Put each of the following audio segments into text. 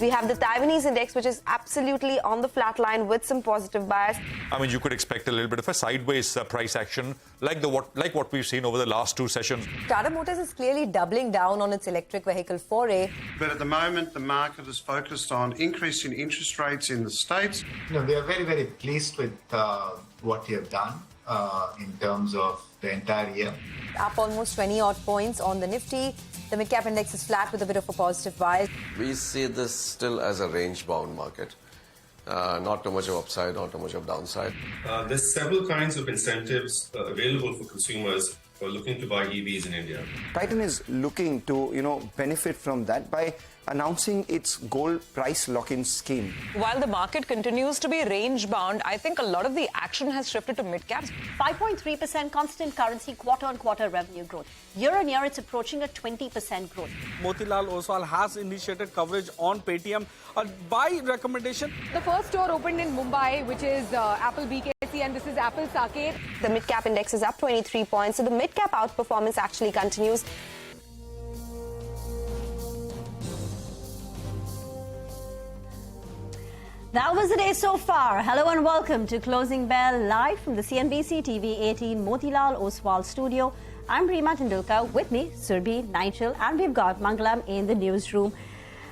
We have the Taiwanese index, which is absolutely on the flat line with some positive bias. I mean, you could expect a little bit of a sideways price action like what we've seen over the last two sessions. Tata Motors is clearly doubling down on its electric vehicle foray. But at the moment, the market is focused on increasing interest rates in the States. They are very, very pleased with what you have done in terms of the entire year. Up almost 20 odd points on the Nifty. The mid-cap index is flat with a bit of a positive bias. We see this still as a range-bound market. Not too much of upside, not too much of downside. There's several kinds of incentives available for consumers who are looking to buy EVs in India. Titan is looking to, benefit from that by announcing its gold price lock-in scheme. While the market continues to be range-bound, I think a lot of the action has shifted to mid-caps. 5.3% constant currency quarter-on-quarter revenue growth. Year-on-year, it's approaching a 20% growth. Motilal Oswal has initiated coverage on Paytm. A buy recommendation. The first store opened in Mumbai, which is Apple BKC, and this is Apple's arcade. The mid-cap index is up 23 points, so the mid-cap outperformance actually continues. That was the day so far. Hello and welcome to Closing Bell, live from the CNBC-TV18 Motilal Oswal studio. I'm Reema Tendulkar, with me, Surabhi, Nigel, and we've got Mangalam in the newsroom.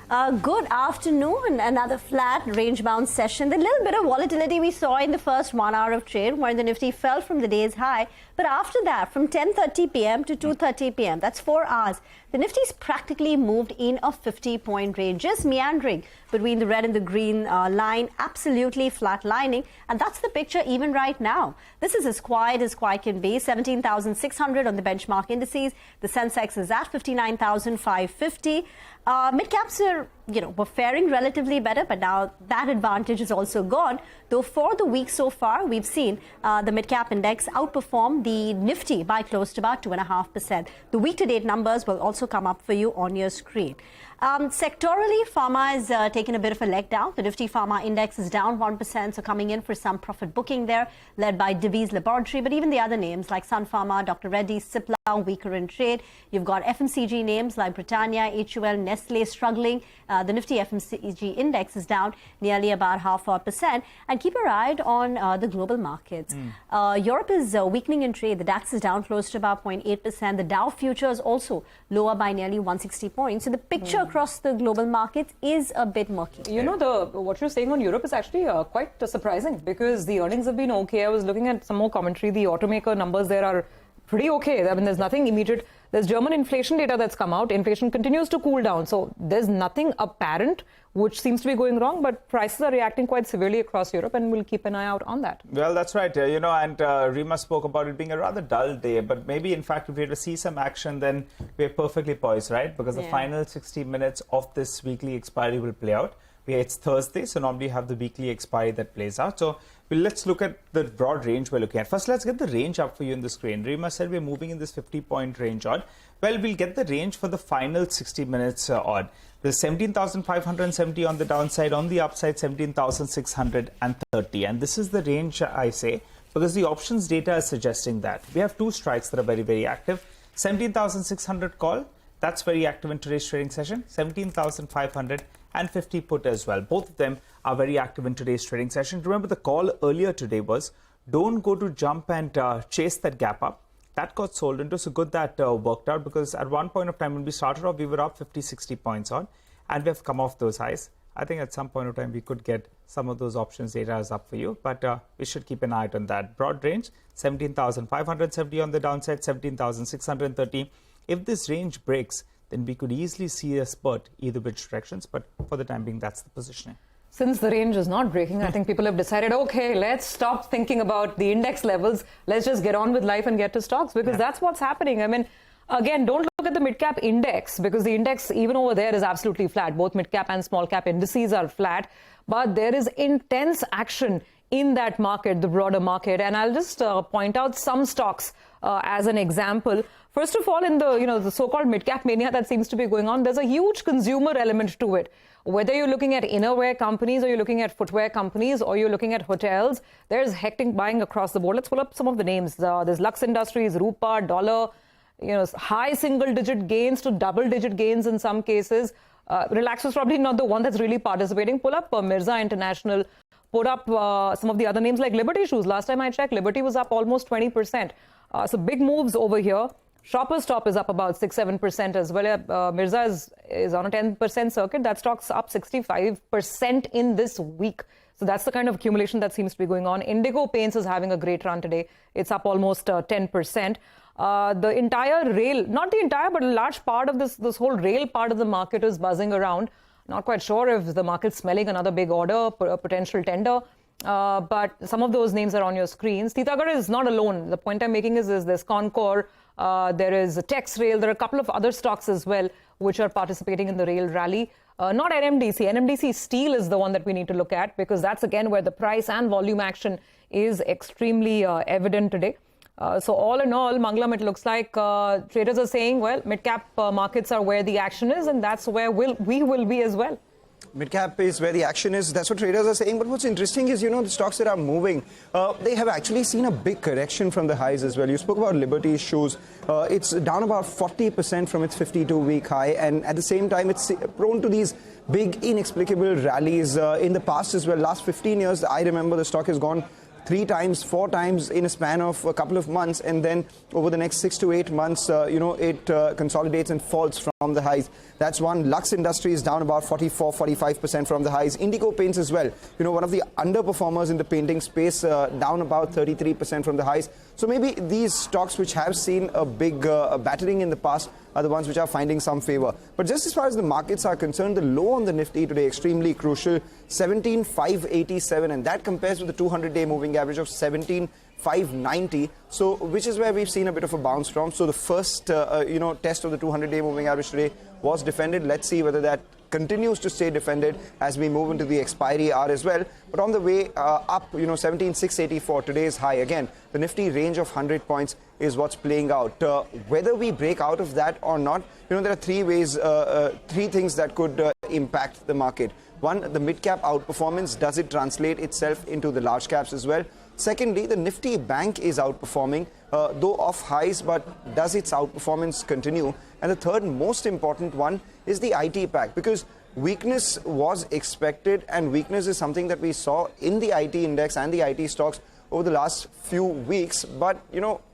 Good afternoon. Another flat, range-bound session. The little bit of volatility we saw in the first 1 hour of trade, where the Nifty fell from the day's high. But after that, from 10:30 p.m. to 2:30 p.m., that's 4 hours, the Nifty's practically moved in a 50-point range, just meandering between the red and the green line, absolutely flat-lining. And that's the picture even right now. This is as quiet can be. 17,600 on the benchmark indices. The Sensex is at 59,550. Mid-caps were faring relatively better, but now that advantage is also gone. Though for the week so far, we've seen the mid-cap index outperform the Nifty by close to about 2.5%. The week-to-date numbers will also come up for you on your screen. Sectorally, pharma is taking a bit of a leg down. The Nifty Pharma Index is down 1%, so coming in for some profit booking there, led by Divi's Laboratory. But even the other names like Sun Pharma, Dr. Reddy's, Cipla, weaker in trade. You've got FMCG names like Britannia, HUL, Nestle struggling. The Nifty FMCG Index is down nearly about 0.5%. And keep your eye on the global markets. Europe is weakening in trade. The DAX is down close to about 0.8%. The Dow futures also lower by nearly 160 points. So the picture across the global markets is a bit murky. You know, what you're saying on Europe is actually quite surprising, because the earnings have been okay. I was looking at some more commentary. The automaker numbers there are pretty okay. I mean, there's nothing immediate. There's German inflation data that's come out. Inflation continues to cool down. So there's nothing apparent which seems to be going wrong, but prices are reacting quite severely across Europe, and we'll keep an eye out on that. Well, that's right. And Reema spoke about it being a rather dull day, but maybe, in fact, if we were to see some action, then we're perfectly poised, right? Because the final 60 minutes of this weekly expiry will play out. It's Thursday, so normally you have the weekly expiry that plays out. So let's look at the broad range we're looking at. First, let's get the range up for you in the screen. Reema said we're moving in this 50-point range odd. Well, we'll get the range for the final 60 minutes odd. There's 17,570 on the downside. On the upside, 17,630. And this is the range, I say, because the options data is suggesting that. We have two strikes that are very, very active. 17,600 call. That's very active in today's trading session. 17,550 put as well. Both of them are very active in today's trading session. Remember, the call earlier today was don't go to jump and chase that gap up. That got sold into, so good that worked out, because at one point of time when we started off, we were up 50, 60 points on, and we have come off those highs. I think at some point of time we could get some of those options data up for you, but we should keep an eye on that. Broad range, 17,570 on the downside, 17,630. If this range breaks, then we could easily see a spurt either which directions, but for the time being, that's the positioning. Since the range is not breaking, I think people have decided, okay, let's stop thinking about the index levels. Let's just get on with life and get to stocks, because that's what's happening. I mean, again, don't look at the mid-cap index, because the index, even over there, is absolutely flat. Both mid-cap and small-cap indices are flat. But there is intense action in that market, the broader market. And I'll just point out some stocks as an example. First of all, in the so-called mid-cap mania that seems to be going on, there's a huge consumer element to it. Whether you're looking at innerwear companies, or you're looking at footwear companies, or you're looking at hotels, there's hectic buying across the board. Let's pull up some of the names. There's Lux Industries, Rupa, Dollar, high single-digit gains to double-digit gains in some cases. Relax was probably not the one that's really participating. Pull up Mirza International. Put up some of the other names like Liberty Shoes. Last time I checked, Liberty was up almost 20%. So big moves over here. Shoppers Stop is up about 6-7% as well. Mirza is on a 10% circuit. That stock's up 65% in this week. So that's the kind of accumulation that seems to be going on. Indigo Paints is having a great run today. It's up almost 10%. The entire rail, not the entire, but a large part of this whole rail part of the market is buzzing around. Not quite sure if the market's smelling another big order, a potential tender. But some of those names are on your screens. Titagarh is not alone. The point I'm making is there's Concor, there is Tex Rail, there are a couple of other stocks as well which are participating in the rail rally. Not NMDC. NMDC Steel is the one that we need to look at because that's again where the price and volume action is extremely evident today. So all in all, Mangalam, it looks like traders are saying, well, mid-cap markets are where the action is, and that's where we will be as well. Mid-cap is where the action is. That's what traders are saying. But what's interesting is, the stocks that are moving, they have actually seen a big correction from the highs as well. You spoke about Liberty Shoes. It's down about 40% from its 52-week high. And at the same time, it's prone to these big, inexplicable rallies in the past as well. Last 15 years, I remember the stock has gone 3 times, 4 times in a span of a couple of months, and then over the next 6 to 8 months, it consolidates and falls from the highs. That's one. Lux Industries down about 44-45% from the highs. Indigo Paints as well. One of the underperformers in the painting space, down about 33% from the highs. So maybe these stocks which have seen a big battering in the past are the ones which are finding some favor. But just as far as the markets are concerned, the low on the Nifty today extremely crucial, 17,587, and that compares with the 200-day moving average of 17,590. So which is where we've seen a bit of a bounce from. So the first test of the 200-day moving average today was defended. Let's see whether that continues to stay defended as we move into the expiry hour as well. But on the way up, 17,684, today's high again. The Nifty range of 100 points is what's playing out. Whether we break out of that or not, there are 3 ways, 3 things that could impact the market. One, the mid-cap outperformance. Does it translate itself into the large caps as well? Secondly, the Nifty Bank is outperforming, though off highs, but does its outperformance continue? And the third most important one is the IT pack, because weakness was expected, and weakness is something that we saw in the IT index and the IT stocks over the last few weeks. But,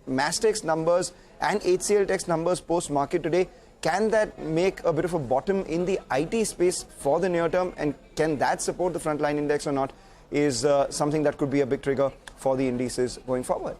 Mastech's numbers and HCL Tech's numbers post-market today, can that make a bit of a bottom in the IT space for the near term? And can that support the frontline index or not is something that could be a big trigger for the indices going forward.